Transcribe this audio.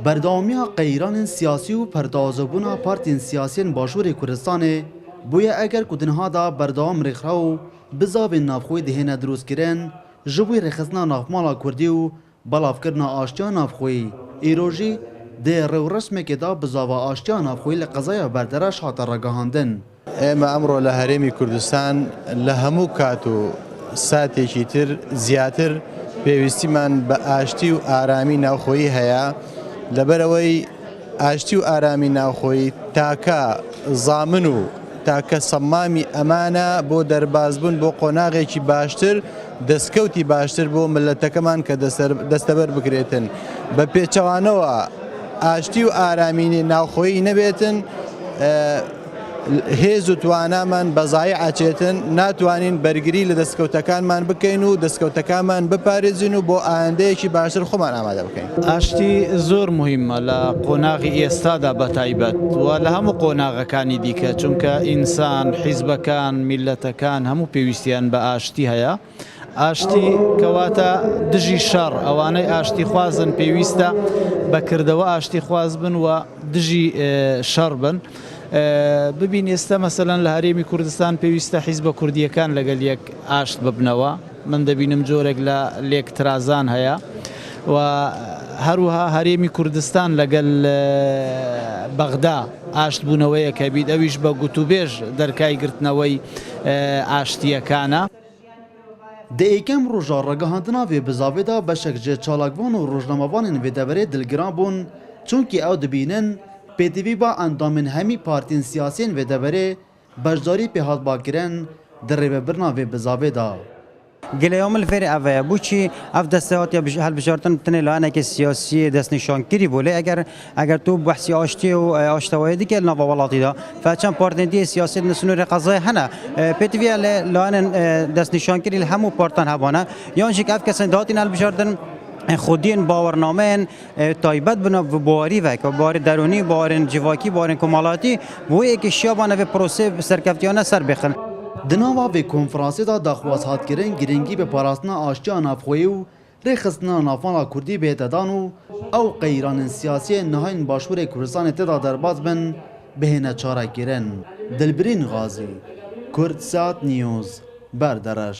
برداومی قیران سیاسی و پردازبونا پارتین سیاسی باشور کردستان بویا اگر کدنها دا برداوم رخراو بزاو نافخوی دهنه دروست کرن جبوی رخصنا نافمالا کردی و بلافکرنا آشتیا نافخوی ایروژی ده رو رسمه که دا بزاو آشتیا نافخوی لقضای بردراش حاطر رگاهاندن ئێمە ئەمڕۆ لە هەرێمی کوردستان لە هەموو کات و ساتێکی تر زیاتر پێویستیمان بە ئاشتی و ئارامی ناوخۆیی هەیە لەبەرەوەی ئاشتی و ئارامی ناوخۆیی تاکە زامن و تاکە سەمامی ئەمانە بۆ دەربازبوون بۆ قۆناغێکی باشتر دەستکەوتی باشتر بۆ ملەتەکەمان کە دەستەبەر بکرێتن بە پێچەوانەوە ئاشتی و ئارامینی ناوخۆیی نەبێتن هێز و توانامان بەزای ئاچێتن ناتوانین بەرگری لە دەستکەوتەکانمان بکەین و دەستکەوتەکانمان بپارێزین و بۆ ئایندەیەکی باشتر خۆمان ئامادە بکەین. ئاشتی زۆر مهمە لە قۆناغی ئێستادا بەتایبەت و لە هەموو قۆناغەکانی دیکە چونکە ئینسان حیزبەکان میلەتەکان هەموو پێویستیان بە ئاشتی هەیە. ئاشتی کەواتە دژی شەڕ ئەوانەی ئاشتی خوازن پێویستە بەکردەوە ئاشتی خواز بن و دژی شەڕ بن. ببین ئێستا مەسەلەن لە هەرێمی کوردستان پێویستە حیزبە کوردیەکان لەگەل یەک ئاشت ببنەوە من دەبینم جۆرێک لە لێکترازان هەیە و هەروەها هەرێمی کوردستان لەگەل بەغدا ئاشت بوونەوەیە کە بیت ئەویش بە گوتوبێژ دەرکای گرتنەوەی ئاشتیەکانە. دەیەکەم ڕۆژە ڕەگەهاندنا وێ بزاوێدا بەشێک جێ چالاکبان و ڕۆژنامەوانên وێ دەبەرێ دڵگران بوون چونکی ئەو دبینن پێتیڤی با ئەندامên هەمی پارتین سیاسیên vê deverê beşdarî pê hatbakirin di rêvebirina vê bizavêda. Geleyom li fêrê ev e bûçî ev destehatiya hilbijartin tinê lanekê siyasiyê destnîşankirî bû lê eger tu behsî aştiyê û aştewayê dike li nava welatî da feçend partiyên siyasî li sunûrê qezayê hene pêtiviya lê lanên destnîşankirî li hemû partan hebane yan jî ev kesên dihatin hilbijartin خودین باورنامه‌این تایبەت بنا بواری و که بواری درونی بوارین جواکی بوارین کمالاتی بوی که شیابانه و پروسه سرکفتیانه سر بخن. دناوا و کنفرانسی دا دخواست هات کردن گرنگی به پاراستنا آشتیا نافخویی و رخصتنا نافانا کردی به تدان و او قیران سیاسی نهاین باشور کردستان تدا درباز بن بهینه چاره کردن. دلبرین غازی کرد سات نیوز بردرش